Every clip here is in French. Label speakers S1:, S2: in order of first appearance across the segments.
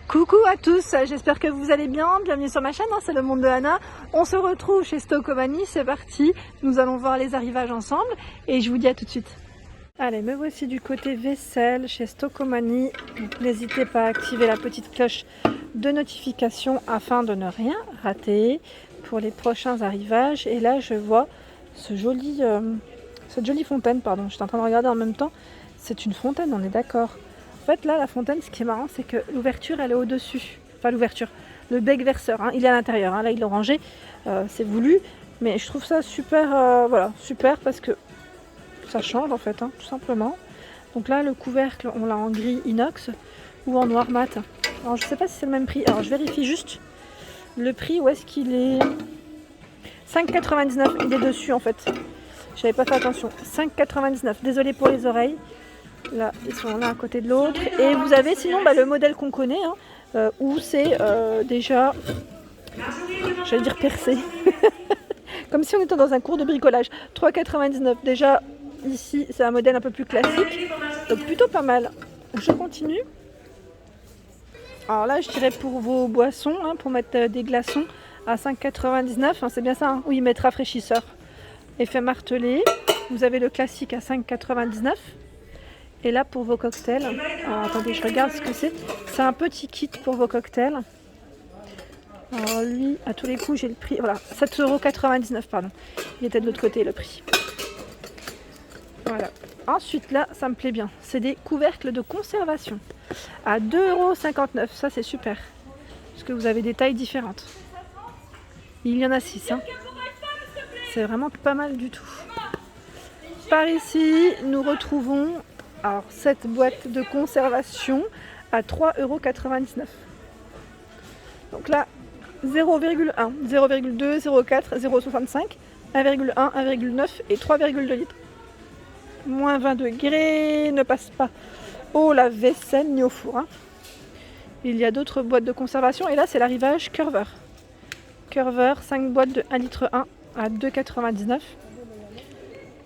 S1: Coucou à tous, j'espère que vous allez bien, bienvenue sur ma chaîne, c'est le monde de Anna. On se retrouve chez Stocomanie, c'est parti, nous allons voir les arrivages ensemble et je vous dis à tout de suite. Allez, me voici du côté vaisselle chez Stocomanie. N'hésitez pas à activer la petite cloche de notification afin de ne rien rater pour les prochains arrivages. Et là je vois cette jolie fontaine, pardon, j'étais en train de regarder en même temps, c'est une fontaine, on est d'accord. En fait là la fontaine, ce qui est marrant c'est que l'ouverture elle est au dessus, enfin l'ouverture, le bec verseur, hein, il est à l'intérieur, hein, là ils l'ont rangé, c'est voulu, mais je trouve ça super, voilà, super parce que ça change en fait, hein, tout simplement. Donc là le couvercle on l'a en gris inox ou en noir mat, alors je sais pas si c'est le même prix, alors je vérifie juste le prix, où est-ce qu'il est, 5,99, il est dessus en fait, j'avais pas fait attention, 5,99, désolé pour les oreilles. Là, ils sont l'un à côté de l'autre. Et vous avez sinon le modèle qu'on connaît, hein, où c'est déjà, j'allais dire percé. Comme si on était dans un cours de bricolage. 3,99. Déjà, ici, c'est un modèle un peu plus classique. Donc plutôt pas mal. Je continue. Alors là, je dirais pour vos boissons, hein, pour mettre des glaçons à 5,99. Hein, c'est bien ça, hein. Oui, mettre rafraîchisseur. Effet martelé. Vous avez le classique à 5,99. Et là pour vos cocktails, alors attendez je regarde ce que c'est. C'est un petit kit pour vos cocktails. Alors lui, à tous les coups j'ai le prix, voilà, 7,99 €, pardon. Il était de l'autre côté le prix. Voilà. Ensuite là, ça me plaît bien. C'est des couvercles de conservation. À 2,59 €, ça c'est super. Parce que vous avez des tailles différentes. Il y en a 6. Hein. C'est vraiment pas mal du tout. Par ici, nous retrouvons... Alors, cette boîte de conservation à 3,99 €. Donc là, 0,1, 0,2, 0,4, 0,65, 1,1, 1,9 et 3,2 litres. Moins 20 degrés, ne passe pas au lave-vaisselle ni au four. Hein. Il y a d'autres boîtes de conservation et là, c'est l'arrivage Curver. Curver, 5 boîtes de 1,1 litre à 2,99 €.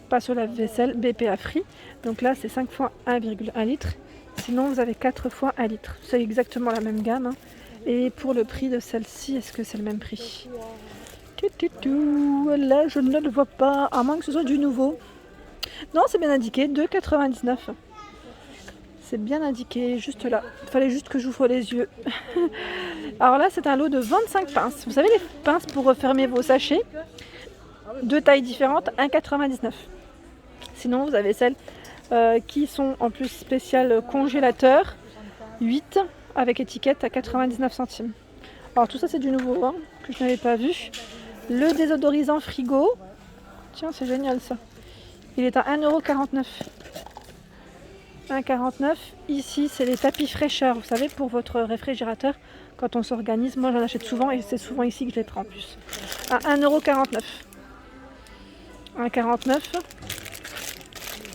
S1: Passe au lave-vaisselle BPA Free. Donc là, c'est 5 fois 1,1 litre. Sinon, vous avez 4 fois 1 litre. C'est exactement la même gamme. Hein. Et pour le prix de celle-ci, est-ce que c'est le même prix? Là, je ne le vois pas, à moins que ce soit du nouveau. Non, c'est bien indiqué, 2,99 €. C'est bien indiqué, juste là. Il fallait juste que j'ouvre les yeux. Alors là, c'est un lot de 25 pinces. Vous savez, les pinces pour refermer vos sachets, deux tailles différentes, 1,99 €. Sinon, vous avez celles qui sont en plus spéciales congélateur, 8 avec étiquette à 99 centimes. Alors tout ça c'est du nouveau, hein, que je n'avais pas vu. Le désodorisant frigo, tiens c'est génial ça. Il est à 1,49 €. 1,49 €. Ici c'est les tapis fraîcheur, vous savez, pour votre réfrigérateur. Quand on s'organise, moi j'en achète souvent et c'est souvent ici que je les prends en plus. À 1,49 €. 1,49 €.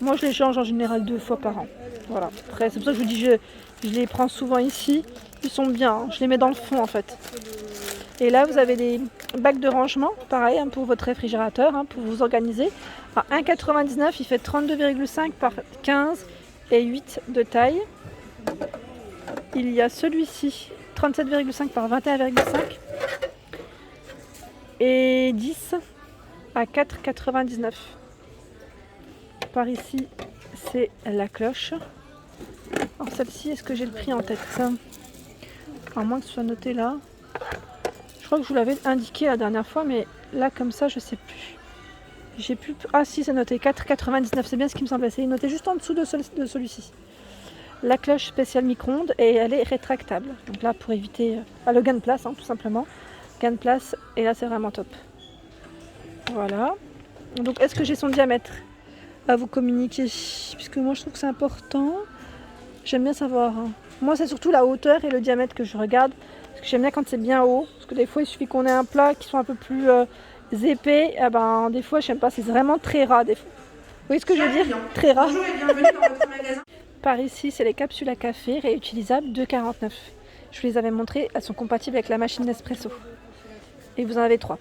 S1: Moi je les change en général 2 fois par an. Voilà. Après c'est pour ça que je vous dis je les prends souvent ici. Ils sont bien, hein. Je les mets dans le fond en fait. Et là vous avez des bacs de rangement, pareil hein, pour votre réfrigérateur, hein, pour vous organiser. À 1,99 €, il fait 32,5 par 15 et 8 de taille. Il y a celui-ci, 37,5 par 21,5 et 10 à 4,99 €. Par ici, c'est la cloche. Alors celle-ci, est-ce que j'ai le prix en tête? À moins que ce soit noté là. Je crois que je vous l'avais indiqué la dernière fois, mais là comme ça, je sais plus. J'ai plus. Ah si, c'est noté 4,99 €. C'est bien ce qui me semblait. C'est noté juste en dessous de celui-ci. La cloche spéciale micro-ondes et elle est rétractable. Donc là, pour éviter le gain de place, hein, tout simplement. Gain de place. Et là, c'est vraiment top. Voilà. Donc, est-ce que j'ai son diamètre à vous communiquer, puisque moi je trouve que c'est important, j'aime bien savoir. Hein. Moi c'est surtout la hauteur et le diamètre que je regarde, parce que j'aime bien quand c'est bien haut, parce que des fois il suffit qu'on ait un plat qui soit un peu plus épais, et ben des fois j'aime pas, c'est vraiment très ras des fois. Vous voyez ce que je veux dire? Très ras. Bonjour et bienvenue dans votre magasin. Par ici c'est les capsules à café réutilisables 2,49 €. Je vous les avais montrées, elles sont compatibles avec la machine Nespresso. Et vous en avez 3.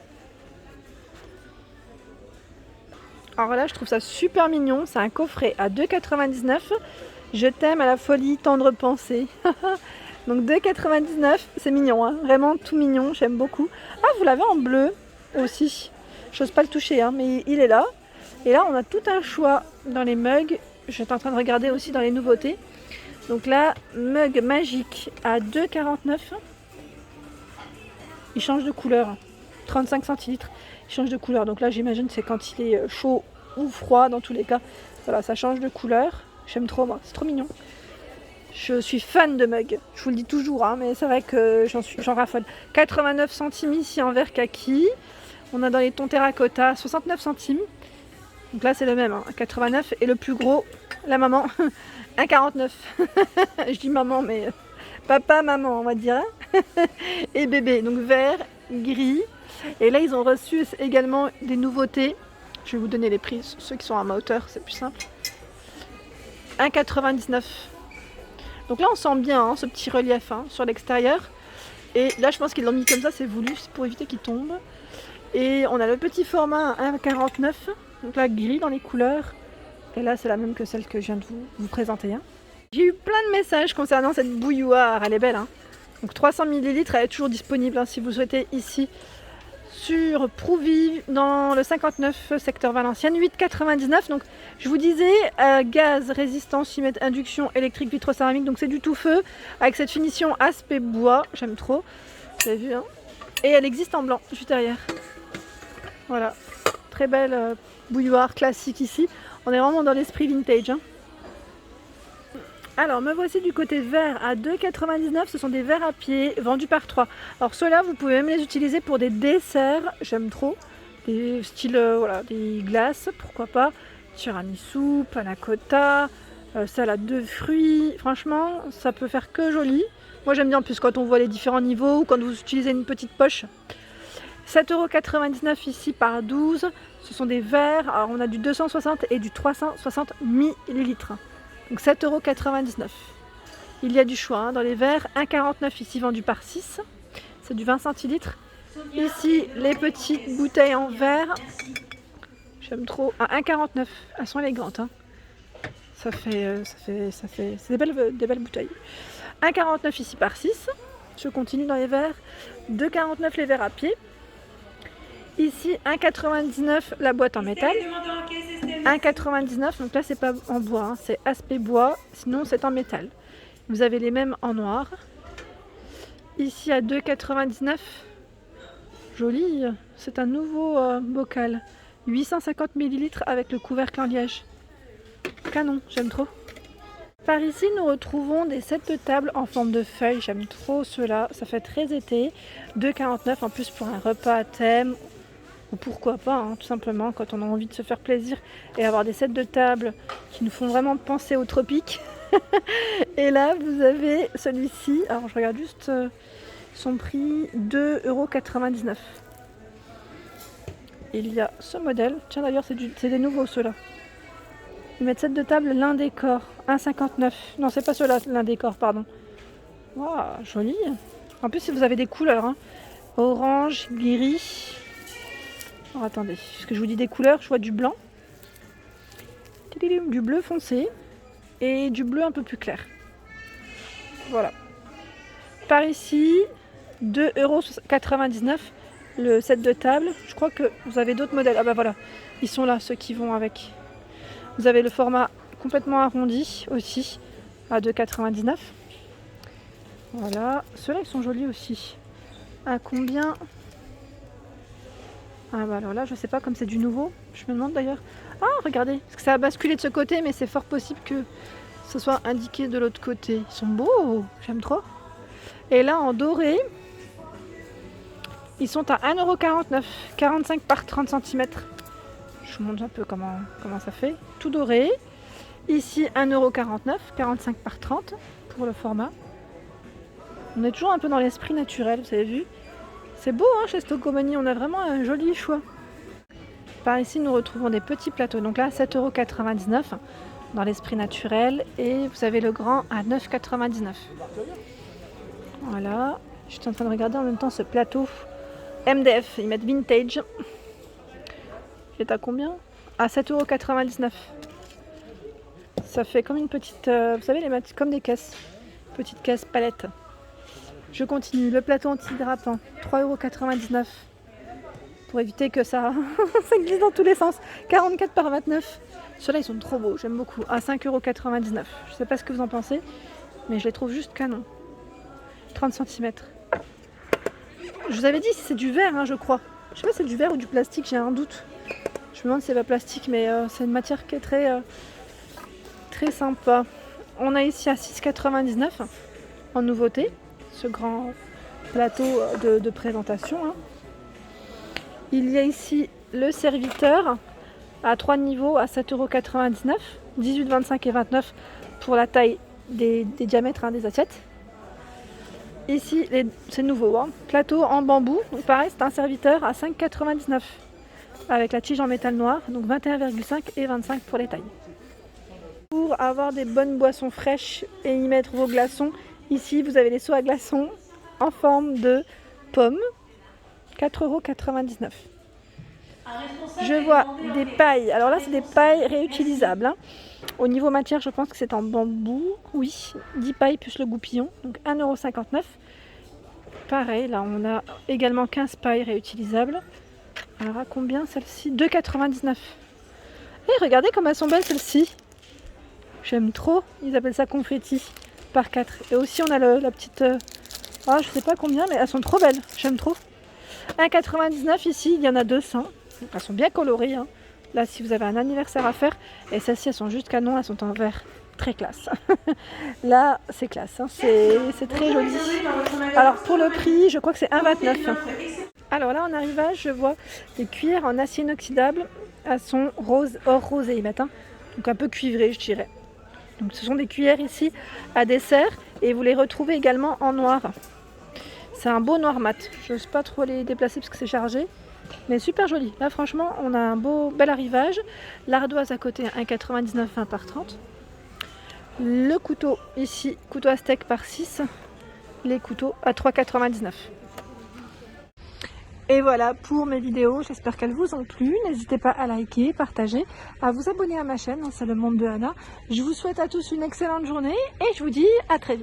S1: Alors là, je trouve ça super mignon. C'est un coffret à 2,99 €. Je t'aime à la folie, tendre pensée. Donc 2,99 €, c'est mignon, hein, vraiment tout mignon, j'aime beaucoup. Ah, vous l'avez en bleu aussi. J'ose pas le toucher, hein, mais il est là. Et là, on a tout un choix dans les mugs. J'étais en train de regarder aussi dans les nouveautés. Donc là, mug magique à 2,49 €. Il change de couleur. 35 centilitres. Il change de couleur. Donc là, j'imagine que c'est quand il est chaud ou froid. Dans tous les cas, voilà, ça change de couleur. J'aime trop, moi. C'est trop mignon. Je suis fan de mugs. Je vous le dis toujours, hein, mais c'est vrai que j'en raffole. 89 centimes ici en verre kaki. On a dans les tons terracotta 69 centimes. Donc là, c'est le même, hein, 89. Et le plus gros, la maman, 1,49 €. Je dis maman, mais papa, maman, on va dire. Et bébé, donc vert, gris. Et là, ils ont reçu également des nouveautés. Je vais vous donner les prix, ceux qui sont à ma hauteur, c'est plus simple. 1,99 €. Donc là, on sent bien hein, ce petit relief hein, sur l'extérieur. Et là, je pense qu'ils l'ont mis comme ça, c'est voulu, c'est pour éviter qu'il tombe. Et on a le petit format 1,49 €. Donc là, gris dans les couleurs. Et là, c'est la même que celle que je viens de vous présenter. Hein. J'ai eu plein de messages concernant cette bouilloire, elle est belle. Hein. Donc 300 ml, elle est toujours disponible hein, si vous souhaitez ici sur Prouvy dans le 59 secteur Valenciennes, 8,99 €. Donc je vous disais gaz, résistance, induction, électrique, vitrocéramique. Donc c'est du tout feu avec cette finition aspect bois, j'aime trop. Vous avez vu hein. Et elle existe en blanc juste derrière. Voilà, très belle bouilloire classique ici. On est vraiment dans l'esprit vintage. Hein. Alors, me voici du côté vert à 2,99 €. Ce sont des verres à pied vendus par 3. Alors, ceux-là, vous pouvez même les utiliser pour des desserts. J'aime trop. Des styles, voilà, des glaces, pourquoi pas. Tiramisu, panna cotta, salade de fruits. Franchement, ça peut faire que joli. Moi, j'aime bien en plus quand on voit les différents niveaux ou quand vous utilisez une petite poche. 7,99 € ici par 12. Ce sont des verres. Alors, on a du 260 et du 360 ml. Donc 7,99 €. Il y a du choix hein, dans les verres. 1,49 € ici vendu par 6. C'est du 20 centilitres. Ici, les petites bouteilles en verre. J'aime trop. À 1,49 €. Elles sont élégantes. Hein. Ça fait. C'est des belles bouteilles. 1,49 € ici par 6. Je continue dans les verres. 2,49 € les verres à pied. Ici, 1,99 € la boîte en métal. 1,99 €, donc là c'est pas en bois, hein, c'est aspect bois, sinon c'est en métal. Vous avez les mêmes en noir. Ici à 2,99 €, joli, c'est un nouveau bocal. 850 ml avec le couvercle en liège. Canon, j'aime trop. Par ici, nous retrouvons des sets de table en forme de feuilles. J'aime trop ceux-là, ça fait très été. 2,49 € en plus pour un repas à thème. Ou pourquoi pas, hein, tout simplement, quand on a envie de se faire plaisir et avoir des sets de table qui nous font vraiment penser aux tropiques. Et là, vous avez celui-ci. Alors, je regarde juste son prix, 2,99 €. Il y a ce modèle. Tiens, d'ailleurs, c'est des nouveaux, ceux-là. Ils mettent set de table l'Indécor, 1,59 €. Non, c'est pas ceux-là, l'Indécor, pardon. Waouh, joli. En plus, si vous avez des couleurs, hein. Orange, gris. Alors attendez, parce que je vous dis des couleurs, je vois du blanc, du bleu foncé et du bleu un peu plus clair. Voilà. Par ici, 2,99 € le set de table. Je crois que vous avez d'autres modèles. Ah bah voilà, ils sont là, ceux qui vont avec. Vous avez le format complètement arrondi aussi, à 2,99 €. Voilà, ceux-là ils sont jolis aussi. À combien ? Ah bah alors là, je sais pas, comme c'est du nouveau, je me demande d'ailleurs. Ah, regardez, parce que ça a basculé de ce côté, mais c'est fort possible que ce soit indiqué de l'autre côté. Ils sont beaux, j'aime trop. Et là, en doré, ils sont à 1,49 €, 45 par 30 cm. Je vous montre un peu comment ça fait. Tout doré. Ici, 1,49 €, 45 par 30 pour le format. On est toujours un peu dans l'esprit naturel, vous avez vu. C'est beau hein, chez Stocomanie, on a vraiment un joli choix. Par ici, nous retrouvons des petits plateaux. Donc là, 7,99 € dans l'esprit naturel. Et vous avez le grand à 9,99 €. Voilà. Je suis en train de regarder en même temps ce plateau MDF. Ils mettent vintage. Il est à combien? À 7,99 €. Ça fait comme une petite... vous savez, comme des caisses. Petite caisse palette. Je continue. Le plateau anti-dérapant, 3,99 € pour éviter que ça, ça glisse dans tous les sens. 44 par 29. Ceux-là, ils sont trop beaux. J'aime beaucoup. À 5,99 €. Je sais pas ce que vous en pensez, mais je les trouve juste canon. 30 cm. Je vous avais dit, c'est du verre, hein, je crois. Je sais pas si c'est du verre ou du plastique, j'ai un doute. Je me demande si c'est pas plastique, mais c'est une matière qui est très sympa. On a ici à 6,99 € en nouveauté, ce grand plateau de présentation. Hein. Il y a ici le serviteur à 3 niveaux à 7,99 €, 18, 25 et 29 pour la taille des diamètres, hein, des assiettes. Ici, c'est nouveau, hein. Plateau en bambou, donc pareil, c'est un serviteur à 5,99 € avec la tige en métal noir, donc 21,5 et 25 pour les tailles. Pour avoir des bonnes boissons fraîches et y mettre vos glaçons, ici vous avez les seaux à glaçons en forme de pomme, 4,99 €. Je vois des pailles, alors là c'est des pailles réutilisables, hein. Au niveau matière, je pense que c'est en bambou. Oui, 10 pailles plus le goupillon, donc 1,59 €. Pareil, là on a également 15 pailles réutilisables. Alors à combien celle-ci? 2,99 €. Et regardez comme elles sont belles celles-ci. J'aime trop. Ils appellent ça confetti par 4. Et aussi on a la petite... je sais pas combien, mais elles sont trop belles. J'aime trop. 1,99 € ici, il y en a 200. Elles sont bien colorées, hein. Là, si vous avez un anniversaire à faire, et celles-ci, elles sont juste canon, elles sont en vert très classe. Là, c'est classe, hein. C'est très joli. Alors, pour le prix, je crois que c'est 1,29 €. Alors là, en arrivage, je vois des cuillères en acier inoxydable à son rose, or rosé, ils mettent, hein. Donc un peu cuivré, je dirais. Donc ce sont des cuillères ici à dessert, et vous les retrouvez également en noir. C'est un beau noir mat. Je n'ose pas trop les déplacer parce que c'est chargé. Mais super joli. Là franchement on a un bel arrivage. L'ardoise à côté 1,99 € par 30. Le couteau ici, couteau à steak par 6. Les couteaux à 3,99 €. Et voilà pour mes vidéos, j'espère qu'elles vous ont plu. N'hésitez pas à liker, partager, à vous abonner à ma chaîne, c'est le monde de Anna. Je vous souhaite à tous une excellente journée et je vous dis à très vite.